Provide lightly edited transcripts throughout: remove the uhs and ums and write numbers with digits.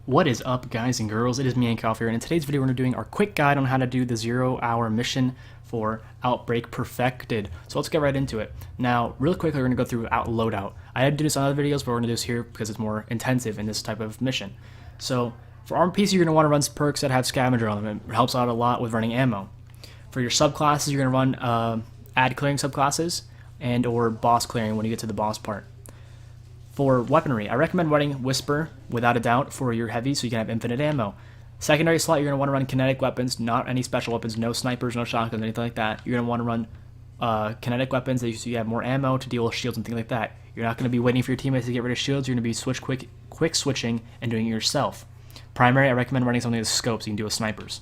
What is up, guys and girls? It is me, Ankalf here, and in today's video we're going to be doing our quick guide on how to do the 0-hour mission for Outbreak Perfected. So let's get right into it. Now, real quickly, we're going to go through loadout. I had to do this on other videos, but we're going to do this here because it's more intensive in this type of mission. So, for Armor PC, you're going to want to run some perks that have Scavenger on them. It helps out a lot with running ammo. For your subclasses, you're going to run ad clearing subclasses and or boss clearing when you get to the boss part. For weaponry, I recommend running Whisper, without a doubt, for your heavy so you can have infinite ammo. Secondary slot, you're going to want to run kinetic weapons, not any special weapons, no snipers, no shotguns, anything like that. You're going to want to run kinetic weapons so you have more ammo to deal with shields and things like that. You're not going to be waiting for your teammates to get rid of shields, you're going to be quick switching and doing it yourself. Primary, I recommend running something with scopes so you can do with snipers.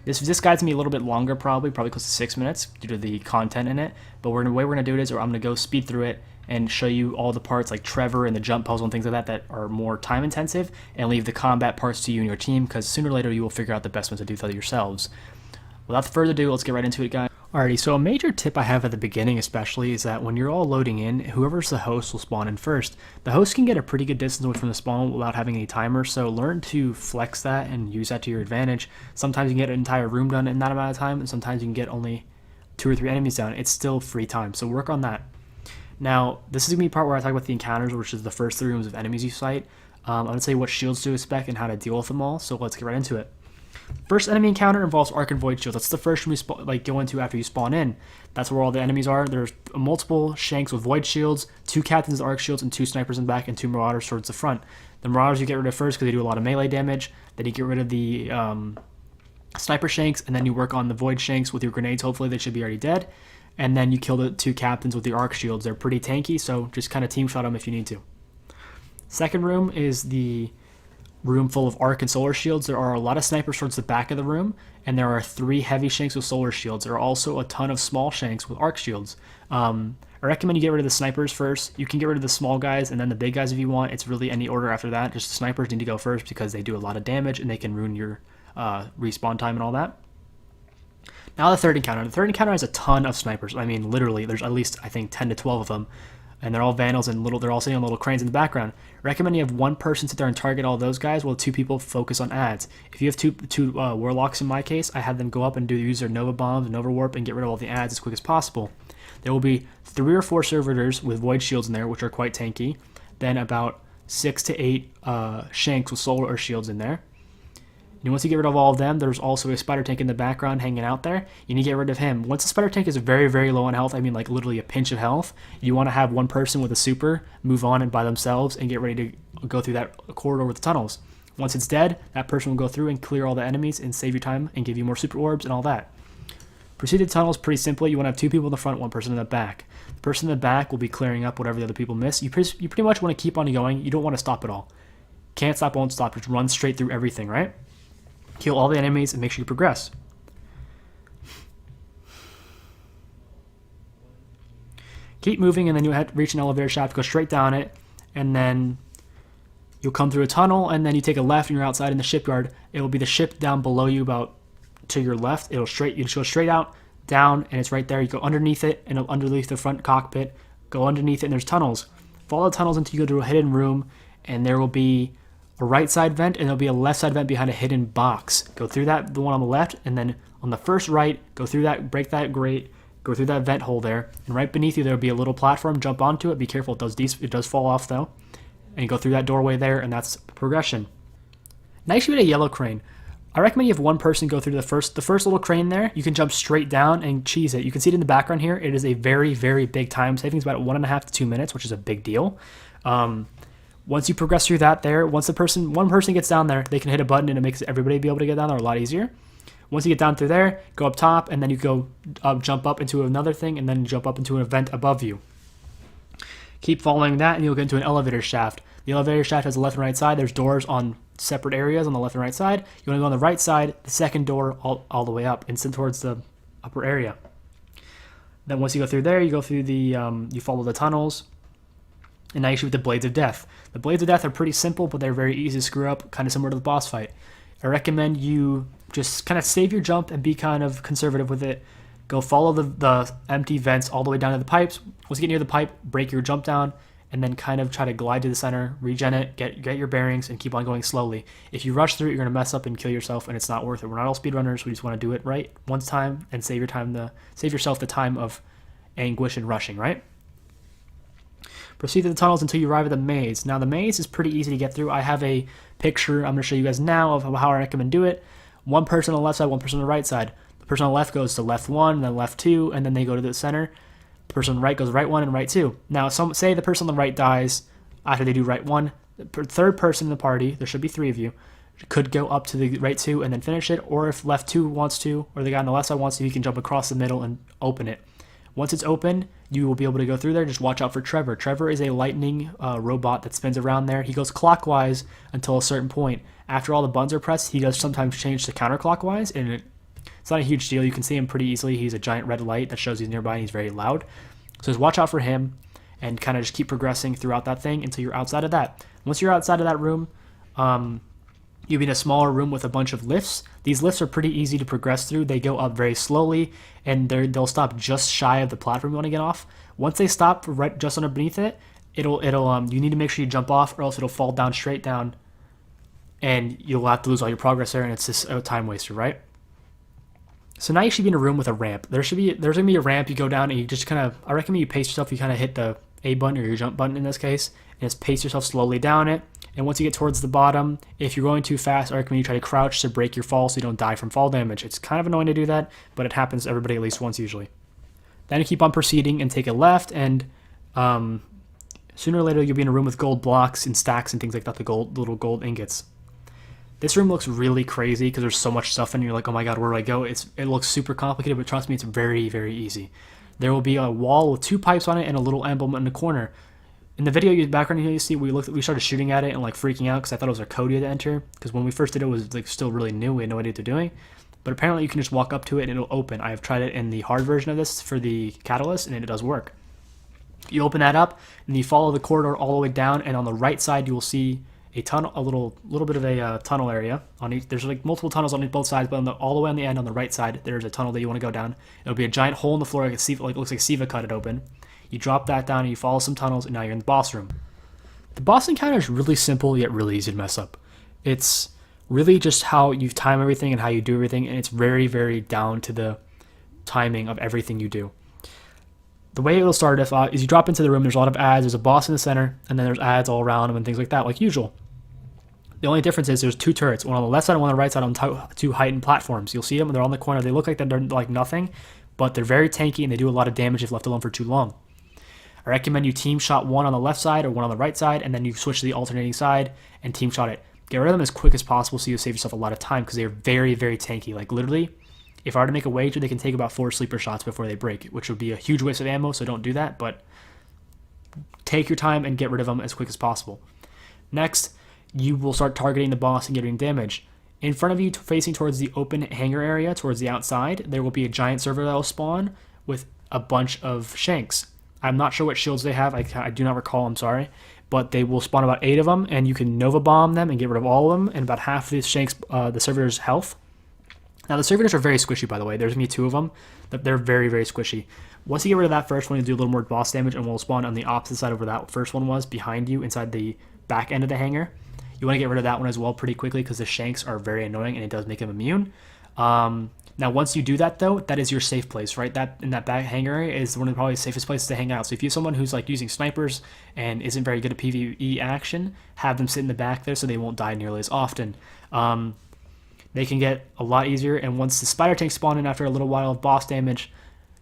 This guide's going to be a little bit longer probably close to 6 minutes due to the content in it, but the way we're going to do it is I'm going to go speed through it and show you all the parts like Trevor and the jump puzzle and things like that are more time intensive, and leave the combat parts to you and your team, because sooner or later you will figure out the best ones to do for yourselves. Without further ado, let's get right into it, guys. Alrighty, so a major tip I have at the beginning especially is that when you're all loading in, whoever's the host will spawn in first. The host can get a pretty good distance away from the spawn without having any timer, so learn to flex that and use that to your advantage. Sometimes you can get an entire room done in that amount of time, and sometimes you can get only 2 or 3 enemies down. It's still free time, so work on that. Now, this is going to be the part where I talk about the encounters, which is the first 3 rooms of enemies you fight. I'm going to tell you what shields to expect and how to deal with them all, so let's get right into it. First enemy encounter involves Arc and Void Shield. That's the first room you go into after you spawn in. That's where all the enemies are. There's multiple Shanks with Void Shields, 2 Captains with Arc Shields, and 2 Snipers in the back, and 2 Marauders towards the front. The Marauders you get rid of first because they do a lot of melee damage. Then you get rid of the Sniper Shanks, and then you work on the Void Shanks with your grenades. Hopefully they should be already dead. And then you kill the 2 Captains with the Arc Shields. They're pretty tanky, so just kind of team shot them if you need to. Second room is the room full of Arc and Solar Shields. There are a lot of Snipers towards the back of the room, and there are 3 heavy Shanks with Solar Shields. There are also a ton of small Shanks with Arc Shields. I recommend you get rid of the Snipers first. You can get rid of the small guys and then the big guys if you want. It's really any order after that. Just the Snipers need to go first because they do a lot of damage and they can ruin your respawn time and all that. Now the third encounter. The third encounter has a ton of snipers. I mean, literally, there's at least, I think, 10 to 12 of them. And they're all Vandals and they're all sitting on little cranes in the background. Recommend you have 1 person sit there and target all those guys while 2 people focus on ads. If you have two Warlocks in my case, I had them go up and use their Nova Bombs and Nova Warp and get rid of all the ads as quick as possible. There will be 3 or 4 Servitors with Void Shields in there, which are quite tanky. Then about 6 to 8 Shanks with Solar Shields in there. And once you get rid of all of them, there's also a Spider Tank in the background hanging out there. You need to get rid of him. Once the Spider Tank is very, very low on health, I mean like literally a pinch of health, you want to have 1 person with a super move on and by themselves and get ready to go through that corridor with the tunnels. Once it's dead, that person will go through and clear all the enemies and save you time and give you more super orbs and all that. Proceed to the tunnels pretty simply. You want to have 2 people in the front, 1 person in the back. The person in the back will be clearing up whatever the other people miss. You pretty much want to keep on going. You don't want to stop at all. Can't stop, won't stop. Just run straight through everything, right? Kill all the enemies and make sure you progress. Keep moving, and then you'll reach an elevator shaft, go straight down it, and then you'll come through a tunnel, and then you take a left and you're outside in the shipyard. It will be the ship down below you about to your left. You just go straight out, down, and it's right there. You go underneath it, and underneath the front cockpit, go underneath it, and there's tunnels. Follow the tunnels until you go to a hidden room, and there will be a right side vent, and there'll be a left side vent behind a hidden box. Go through that, the one on the left, and then on the first right, go through that, break that grate, go through that vent hole there, and right beneath you there'll be a little platform. Jump onto it. Be careful, it does fall off though. And you go through that doorway there, and that's progression. Next, you get a yellow crane. I recommend you have 1 person go through the first little crane there. You can jump straight down and cheese it. You can see it in the background here. It is a very, very big time savings, about 1.5 to 2 minutes, which is a big deal. Once you progress through that there, once 1 person gets down there, they can hit a button and it makes everybody be able to get down there a lot easier. Once you get down through there, go up top, and then you go jump up into another thing, and then jump up into an event above you. Keep following that, and you'll get into an elevator shaft. The elevator shaft has a left and right side. There's doors on separate areas on the left and right side. You want to go on the right side, the second door all the way up, and sit towards the upper area. Then once you go through there, you go through you follow the tunnels. And now you shoot the Blades of Death. The Blades of Death are pretty simple, but they're very easy to screw up, kind of similar to the boss fight. I recommend you just kind of save your jump and be kind of conservative with it. Go follow the empty vents all the way down to the pipes. Once you get near the pipe, break your jump down and then kind of try to glide to the center, regen it, get your bearings, and keep on going slowly. If you rush through it, you're going to mess up and kill yourself, and it's not worth it. We're not all speedrunners. We just want to do it right one time and save yourself the time of anguish and rushing, right? Proceed to the tunnels until you arrive at the maze. Now, the maze is pretty easy to get through. I have a picture I'm going to show you guys now of how I recommend do it. One person on the left side, one person on the right side. The person on the left goes to left 1, then left 2, and then they go to the center. The person on the right goes right 1 and right 2. Now, say the person on the right dies after they do right 1. The third person in the party, there should be 3 of you, could go up to the right 2 and then finish it. Or if left 2 wants to, or the guy on the left side wants to, he can jump across the middle and open it. Once it's open, you will be able to go through there. Just watch out for Trevor. Trevor is a lightning robot that spins around there. He goes clockwise until a certain point. After all the buttons are pressed, he does sometimes change to counterclockwise, and it's not a huge deal. You can see him pretty easily. He's a giant red light that shows he's nearby, and he's very loud. So just watch out for him and kind of just keep progressing throughout that thing until you're outside of that. Once you're outside of that room, you'll be in a smaller room with a bunch of lifts. These lifts are pretty easy to progress through. They go up very slowly, and they'll stop just shy of the platform you want to get off. Once they stop right just underneath it, you need to make sure you jump off, or else it'll fall down straight down, and you'll have to lose all your progress there, and it's just a time waster, right? So now you should be in a room with a ramp. There's gonna be a ramp. You go down and you just I recommend you pace yourself. You kind of hit the A button or your jump button in this case, and just pace yourself slowly down it. And once you get towards the bottom, if you're going too fast, I recommend you try to crouch to break your fall so you don't die from fall damage. It's kind of annoying to do that, but it happens to everybody at least once usually. Then you keep on proceeding and take a left, and sooner or later you'll be in a room with gold blocks and stacks and things like that, the little gold ingots. This room looks really crazy because there's so much stuff in it. You're like, oh my god, where do I go? It looks super complicated, but trust me, it's very, very easy. There will be a wall with 2 pipes on it and a little emblem in the corner. In the video background here, you see we started shooting at it and like freaking out because I thought it was a code you had to enter. Because when we first did it, it was like still really new. We had no idea what they're doing. But apparently you can just walk up to it and it'll open. I have tried it in the hard version of this for the Catalyst, and it does work. You open that up and you follow the corridor all the way down, and on the right side you will see a tunnel, a little bit of a tunnel area on each. There's like multiple tunnels on both sides, but all the way on the end on the right side, there's a tunnel that you want to go down. It'll be a giant hole in the floor, like it looks like Siva cut it open. You drop that down and you follow some tunnels, and now you're in the boss room. The boss encounter is really simple yet really easy to mess up. It's really just how you time everything and how you do everything, and it's very, very down to the timing of everything you do. The way it'll start is you drop into the room, there's a lot of ads, there's a boss in the center, and then there's ads all around them and things like that, like usual. The only difference is there's 2 turrets, one on the left side and one on the right side on 2 heightened platforms. You'll see them, they're on the corner. They look like they're like nothing, but they're very tanky and they do a lot of damage if left alone for too long. I recommend you team shot one on the left side or one on the right side, and then you switch to the alternating side and team shot it. Get rid of them as quick as possible so you save yourself a lot of time, because they're very, very tanky. Like literally, if I were to make a wager, they can take about 4 sleeper shots before they break, which would be a huge waste of ammo, so don't do that, but take your time and get rid of them as quick as possible. Next, you will start targeting the boss and getting damage. In front of you, facing towards the open hangar area, towards the outside, there will be a giant server that will spawn with a bunch of shanks. I'm not sure what shields they have. I do not recall, I'm sorry. But they will spawn about 8 of them, and you can Nova Bomb them and get rid of all of them, and about half of these shanks, the servitor's health. Now, the servitors are very squishy, by the way. There's going to be 2 of them. They're very, very squishy. Once you get rid of that first one, you do a little more boss damage, and we'll spawn on the opposite side of where that first one was, behind you, inside the back end of the hangar. You want to get rid of that one as well pretty quickly, because the shanks are very annoying, and it does make them immune. Now, once you do that, though, that is your safe place, right? That in that back hangar area is one of the probably safest places to hang out. So if you have someone who's like using snipers and isn't very good at PvE action, have them sit in the back there so they won't die nearly as often. They can get a lot easier, and once the spider tanks spawn in after a little while of boss damage,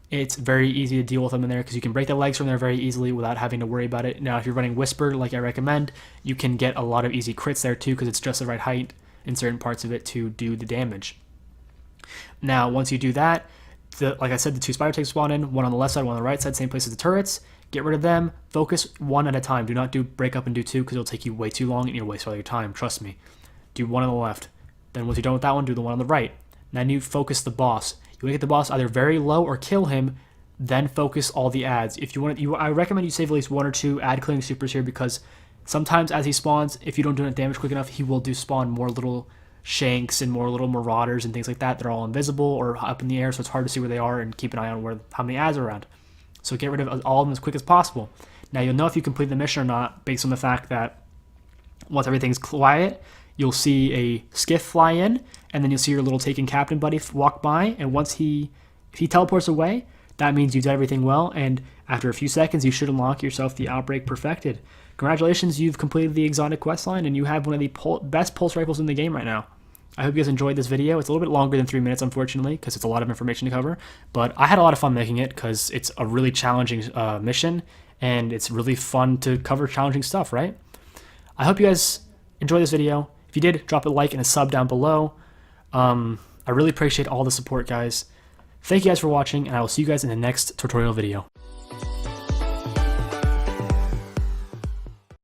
it's very easy to deal with them in there, because you can break the legs from there very easily without having to worry about it. Now, if you're running Whisper, like I recommend, you can get a lot of easy crits there too, because it's just the right height in certain parts of it to do the damage. Now, once you do that, like I said, the 2 spider tanks spawn in, one on the left side, one on the right side, same place as the turrets. Get rid of them. Focus 1 at a time. Do not break up and do 2, because it'll take you way too long and you'll waste all your time. Trust me. Do 1 on the left. Then once you're done with that one, do the one on the right. Then you focus the boss. You want to get the boss either very low or kill him, then focus all the ads. If you want, I recommend you save at least 1 or 2 ad clearing supers here, because sometimes as he spawns, if you don't do enough damage quick enough, he will spawn more little shanks and more little marauders and things like that. They're all invisible or up in the air, so it's hard to see where they are, and keep an eye on how many ads are around. So get rid of all of them as quick as possible. Now you'll know if you complete the mission or not based on the fact that once everything's quiet, you'll see a skiff fly in, and then you'll see your little taken captain buddy walk by, and if he teleports away, that means you've done everything well, and after a few seconds, you should unlock yourself the Outbreak Perfected. Congratulations, you've completed the exotic questline, and you have one of the best pulse rifles in the game right now. I hope you guys enjoyed this video. It's a little bit longer than 3 minutes, unfortunately, because it's a lot of information to cover, but I had a lot of fun making it because it's a really challenging mission, and it's really fun to cover challenging stuff, right? I hope you guys enjoyed this video. If you did, drop a like and a sub down below. I really appreciate all the support, guys. Thank you guys for watching, and I will see you guys in the next tutorial video.